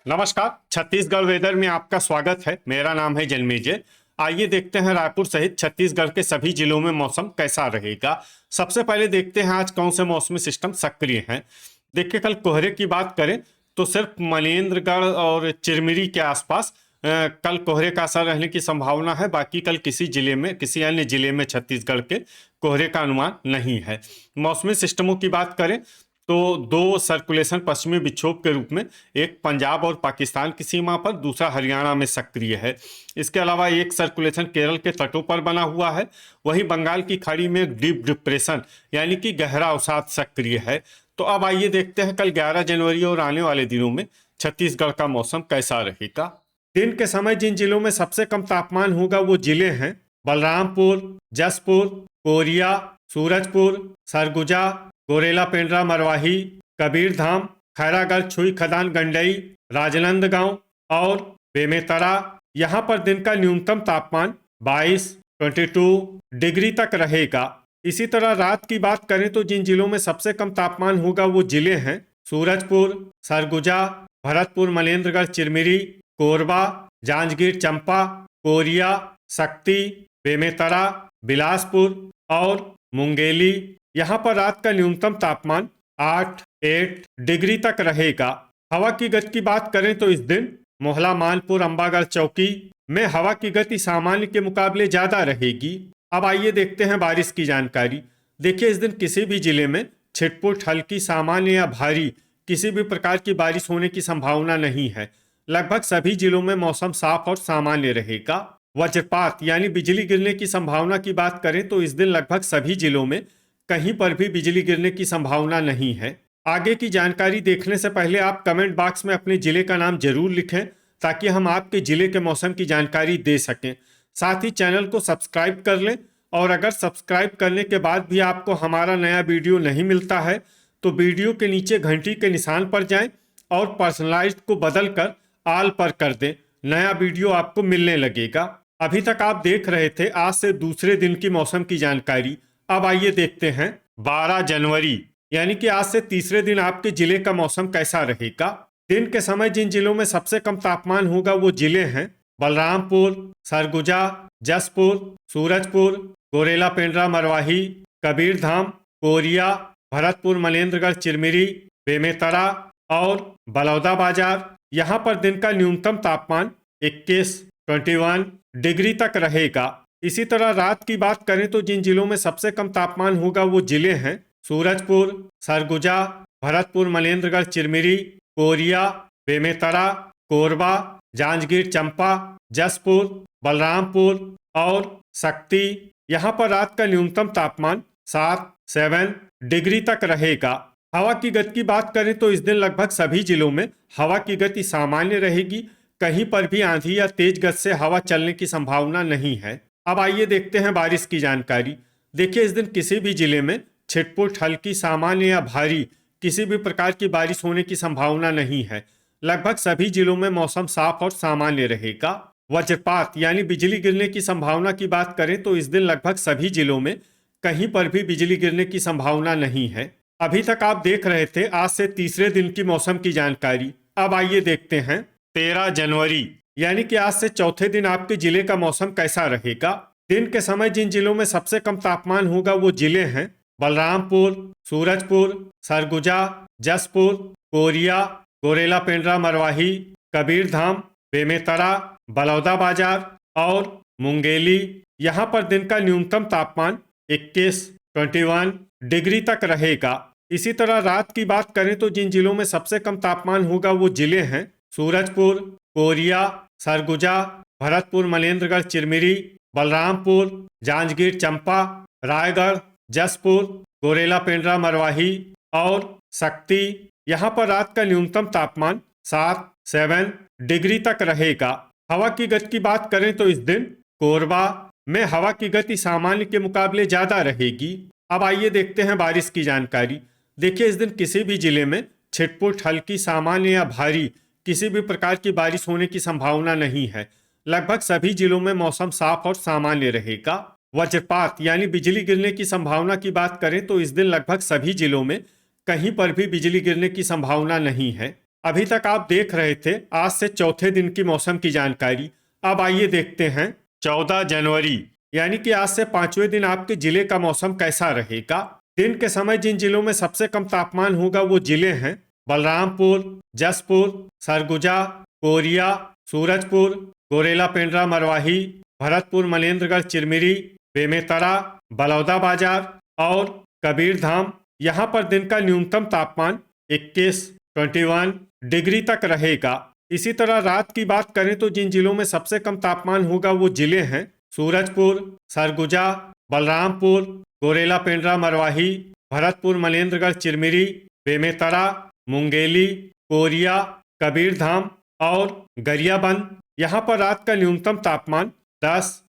नमस्कार। छत्तीसगढ़ वेदर में आपका स्वागत है। मेरा नाम है जन्मेजय। आइए देखते हैं रायपुर सहित छत्तीसगढ़ के सभी जिलों में मौसम कैसा रहेगा। सबसे पहले देखते हैं आज कौन से मौसमी सिस्टम सक्रिय हैं। देखिए, कल कोहरे की बात करें तो सिर्फ मनेन्द्रगढ़ और चिरमिरी के आसपास कल कोहरे का असर रहने की संभावना है। बाकी कल किसी जिले में, किसी अन्य जिले में छत्तीसगढ़ के कोहरे का अनुमान नहीं है। मौसमी सिस्टमों की बात करें तो दो सर्कुलेशन पश्चिमी विक्षोभ के रूप में, एक पंजाब और पाकिस्तान की सीमा पर, दूसरा हरियाणा में सक्रिय है। इसके अलावा एक सर्कुलेशन केरल के तटों पर बना हुआ है। वहीं बंगाल की खाड़ी में एक डीप डिप्रेशन यानी कि गहरा अवसाद सक्रिय है। तो अब आइए देखते हैं कल 11 जनवरी और आने वाले दिनों में छत्तीसगढ़ का मौसम कैसा रहेगा। दिन के समय जिन जिलों में सबसे कम तापमान होगा वो जिले हैं बलरामपुर, जसपुर, कोरिया, सूरजपुर, सरगुजा, गोरेला पेंड्रा मरवाही, कबीरधाम, खैरागढ़, छुई खदान, गंडई, राजनांदगांव और बेमेतरा। यहाँ पर दिन का न्यूनतम तापमान 22 डिग्री तक रहेगा। इसी तरह रात की बात करें तो जिन जिलों में सबसे कम तापमान होगा वो जिले हैं सूरजपुर, सरगुजा, भरतपुर, मनेन्द्रगढ़, चिरमिरी, कोरबा, जांजगीर चांपा, कोरिया, शक्ति, बेमेतरा, बिलासपुर और मुंगेली। यहाँ पर रात का न्यूनतम तापमान 8 डिग्री तक रहेगा। हवा की गति की बात करें तो इस दिन मोहला, मानपुर, अंबागढ़, चौकी में हवा की गति सामान्य के मुकाबले ज्यादा रहेगी। अब आइए देखते हैं बारिश की जानकारी। देखिए, इस दिन किसी भी जिले में छिटपुट, हल्की, सामान्य या भारी किसी भी प्रकार की बारिश होने की संभावना नहीं है। लगभग सभी जिलों में मौसम साफ और सामान्य रहेगा। वज्रपात यानी बिजली गिरने की संभावना की बात करें तो इस दिन लगभग सभी जिलों में कहीं पर भी बिजली गिरने की संभावना नहीं है। आगे की जानकारी देखने से पहले आप कमेंट बॉक्स में अपने जिले का नाम जरूर लिखें ताकि हम आपके जिले के मौसम की जानकारी दे सकें। साथ ही चैनल को सब्सक्राइब कर लें और अगर सब्सक्राइब करने के बाद भी आपको हमारा नया वीडियो नहीं मिलता है तो वीडियो के नीचे घंटी के निशान पर जाएं और पर्सनलाइज्ड को बदल कर ऑल पर कर दें। नया वीडियो आपको मिलने लगेगा। अभी तक आप देख रहे थे आज से दूसरे दिन की मौसम की जानकारी। अब आइए देखते हैं 12 जनवरी यानी कि आज से तीसरे दिन आपके जिले का मौसम कैसा रहेगा। दिन के समय जिन जिलों में सबसे कम तापमान होगा वो जिले हैं बलरामपुर, सरगुजा, जसपुर, सूरजपुर, गोरेला पेंड्रा मरवाही, कबीरधाम, कोरिया, भरतपुर, मनेन्द्रगढ़, चिरमिरी, बेमेतरा और बलौदाबाजार। यहाँ पर दिन का न्यूनतम तापमान 21 डिग्री तक रहेगा। इसी तरह रात की बात करें तो जिन जिलों में सबसे कम तापमान होगा वो जिले हैं सूरजपुर, सरगुजा, भरतपुर, मनेन्द्रगढ़, चिरमिरी, कोरिया, बेमेतरा, कोरबा, जांजगीर चांपा, जसपुर, बलरामपुर और शक्ति। यहाँ पर रात का न्यूनतम तापमान 7 डिग्री तक रहेगा। हवा की गति की बात करें तो इस दिन लगभग सभी जिलों में हवा की गति सामान्य रहेगी। कहीं पर भी आंधी या तेज गति से हवा चलने की संभावना नहीं है। अब आइए देखते हैं बारिश की जानकारी। देखिए, इस दिन किसी भी जिले में छिटपुट, हल्की, सामान्य या भारी किसी भी प्रकार की बारिश होने की संभावना नहीं है। लगभग सभी जिलों में मौसम साफ और सामान्य रहेगा। वज्रपात यानी बिजली गिरने की संभावना की बात करें तो इस दिन लगभग सभी जिलों में कहीं पर भी बिजली गिरने की संभावना नहीं है। अभी तक आप देख रहे थे आज से तीसरे दिन की मौसम की जानकारी। अब आइए देखते हैं 13 जनवरी यानी कि आज से चौथे दिन आपके जिले का मौसम कैसा रहेगा। दिन के समय जिन जिलों में सबसे कम तापमान होगा वो जिले हैं बलरामपुर, सूरजपुर, सरगुजा, जसपुर, कोरिया, गोरेला पेंड्रा मरवाही, कबीरधाम, बेमेतरा, बलौदाबाजार और मुंगेली। यहाँ पर दिन का न्यूनतम तापमान 21 डिग्री तक रहेगा। इसी तरह रात की बात करें तो जिन जिलों में सबसे कम तापमान होगा वो जिले हैं सूरजपुर, कोरिया, सरगुजा, भरतपुर, मनेन्द्रगढ़, चिरमिरी, बलरामपुर, जांजगीर चांपा, रायगढ़, जसपुर, गोरेला पेंड्रा मरवाही और शक्ति। यहाँ पर रात का न्यूनतम तापमान 7 डिग्री तक रहेगा। हवा की गति की बात करें तो इस दिन कोरबा में हवा की गति सामान्य के मुकाबले ज्यादा रहेगी। अब आइए देखते हैं बारिश की जानकारी। देखिए, इस दिन किसी भी जिले में छिटपुट, हल्की, सामान्य या भारी किसी भी प्रकार की बारिश होने की संभावना नहीं है। लगभग सभी जिलों में मौसम साफ और सामान्य रहेगा। वज्रपात यानी बिजली गिरने की संभावना की बात करें तो इस दिन लगभग सभी जिलों में कहीं पर भी बिजली गिरने की संभावना नहीं है। अभी तक आप देख रहे थे आज से चौथे दिन की मौसम की जानकारी। अब आइए देखते हैं 14 जनवरी यानी कि आज से पांचवें दिन आपके जिले का मौसम कैसा रहेगा। दिन के समय जिन जिलों में सबसे कम तापमान होगा वो जिले हैं बलरामपुर, जसपुर, सरगुजा, कोरिया, सूरजपुर, गोरेला पेंड्रा मरवाही, भरतपुर, मनेन्द्रगढ़, चिरमिरी, बेमेतरा, बलौदाबाजार और कबीरधाम। यहाँ पर दिन का न्यूनतम तापमान 21 डिग्री तक रहेगा। इसी तरह रात की बात करें तो जिन जिलों में सबसे कम तापमान होगा वो जिले हैं सूरजपुर, सरगुजा, बलरामपुर, गोरेला पेंड्रा मरवाही, भरतपुर, मनेन्द्रगढ़, चिरमिरी, बेमेतरा, मुंगेली, कोरिया, कबीरधाम और गरियाबंद। यहाँ पर रात का न्यूनतम तापमान 10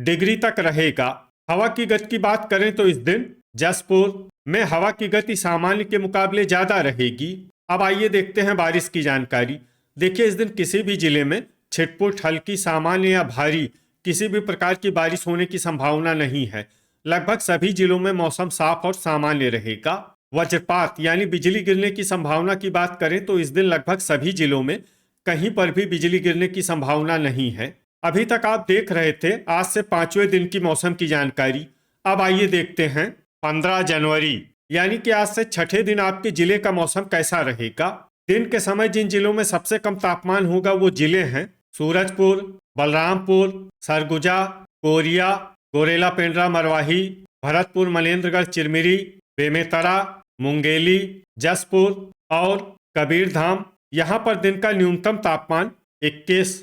डिग्री तक रहेगा। हवा की गति की बात करें तो इस दिन जसपुर में हवा की गति सामान्य के मुकाबले ज्यादा रहेगी। अब आइए देखते हैं बारिश की जानकारी। देखिए इस दिन किसी भी जिले में छिटपुट, हल्की, सामान्य या भारी किसी भी प्रकार की बारिश होने की संभावना नहीं है। लगभग सभी जिलों में मौसम साफ और सामान्य रहेगा। वज्रपात यानी बिजली गिरने की संभावना की बात करें तो इस दिन लगभग सभी जिलों में कहीं पर भी बिजली गिरने की संभावना नहीं है। अभी तक आप देख रहे थे आज से पांचवें दिन की मौसम की जानकारी। अब आइए देखते हैं 15 जनवरी यानी कि आज से छठे दिन आपके जिले का मौसम कैसा रहेगा। दिन के समय जिन जिलों में सबसे कम तापमान होगा वो जिले हैं सूरजपुर, बलरामपुर, सरगुजा, कोरिया, गोरेला पेंड्रा मरवाही, भरतपुर, मनेन्द्रगढ़, चिरमिरी, बेमेतरा, मुंगेली, जसपुर और कबीरधाम। यहाँ पर दिन का न्यूनतम तापमान 21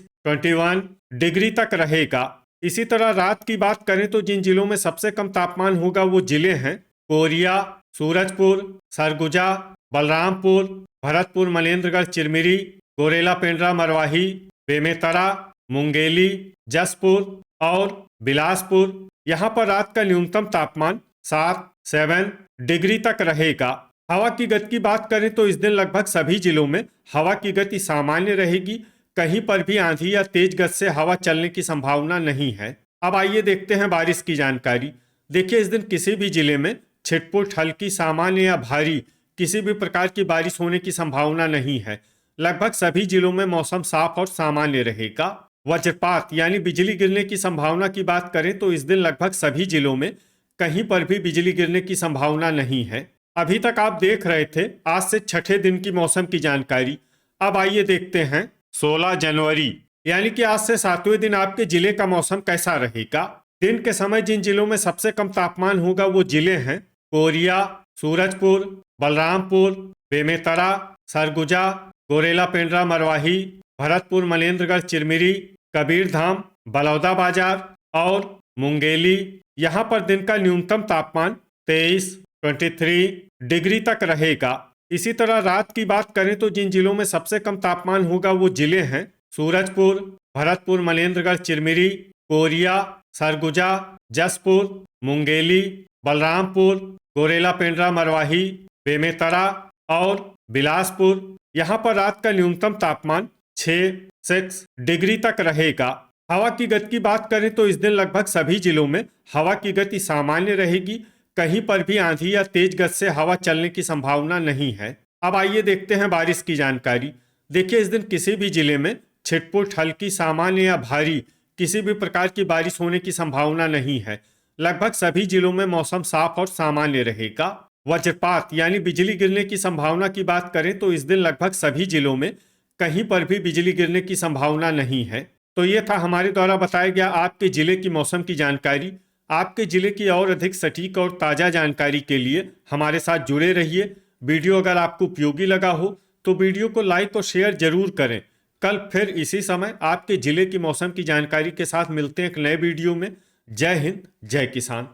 डिग्री तक रहेगा। इसी तरह रात की बात करें तो जिन जिलों में सबसे कम तापमान होगा वो जिले हैं कोरिया, सूरजपुर, सरगुजा, बलरामपुर, भरतपुर, मनेन्द्रगढ़, चिरमिरी, गोरेला पेंड्रा मरवाही, बेमेतरा, मुंगेली, जसपुर और बिलासपुर। यहाँ पर रात का न्यूनतम तापमान 7 डिग्री तक रहेगा। हवा की गति की बात करें तो इस दिन लगभग सभी जिलों में हवा की गति सामान्य रहेगी। कहीं पर भी आंधी या तेज गति से हवा चलने की संभावना नहीं है। अब आइए देखते हैं बारिश की जानकारी। देखिए इस दिन किसी भी जिले में छिटपुट, हल्की, सामान्य या भारी किसी भी प्रकार की बारिश होने की संभावना नहीं है। लगभग सभी जिलों में मौसम साफ और सामान्य रहेगा। वज्रपात यानी बिजली गिरने की संभावना की बात करें तो इस दिन लगभग सभी जिलों में कहीं पर भी बिजली गिरने की संभावना नहीं है। अभी तक आप देख रहे थे आज से छठे दिन की मौसम की जानकारी। अब आइए देखते हैं 16 जनवरी यानी कि आज से सातवें दिन आपके जिले का मौसम कैसा रहेगा। दिन के समय जिन जिलों में सबसे कम तापमान होगा वो जिले हैं कोरिया, सूरजपुर, बलरामपुर, बेमेतरा, सरगुजा, गोरेला पेंड्रा मरवाही, भरतपुर, मनेन्द्रगढ़, चिरमिरी, कबीरधाम, बलौदाबाजार और मुंगेली। यहाँ पर दिन का न्यूनतम तापमान 23 डिग्री तक रहेगा। इसी तरह रात की बात करें तो जिन जिलों में सबसे कम तापमान होगा वो जिले हैं सूरजपुर, भरतपुर, मनेन्द्रगढ़, चिरमिरी, कोरिया, सरगुजा, जसपुर, मुंगेली, बलरामपुर, गोरेला पेंड्रा मरवाही, बेमेतरा और बिलासपुर। यहाँ पर रात का न्यूनतम तापमान 6 डिग्री तक रहेगा। हवा की गति की बात करें तो इस दिन लगभग सभी जिलों में हवा की गति सामान्य रहेगी। कहीं पर भी आंधी या तेज गति से हवा चलने की संभावना नहीं है। अब आइए देखते हैं बारिश की जानकारी। देखिए इस दिन किसी भी जिले में छिटपुट, हल्की, सामान्य या भारी किसी भी प्रकार की बारिश होने की संभावना नहीं है। लगभग सभी जिलों में मौसम साफ और सामान्य रहेगा। वज्रपात यानी बिजली गिरने की संभावना की बात करें तो इस दिन लगभग सभी जिलों में कहीं पर भी बिजली गिरने की संभावना नहीं है। तो ये था हमारे द्वारा बताया गया आपके जिले की मौसम की जानकारी। आपके जिले की और अधिक सटीक और ताज़ा जानकारी के लिए हमारे साथ जुड़े रहिए। वीडियो अगर आपको उपयोगी लगा हो तो वीडियो को लाइक और शेयर जरूर करें। कल फिर इसी समय आपके जिले की मौसम की जानकारी के साथ मिलते हैं एक नए वीडियो में। जय हिंद, जय किसान।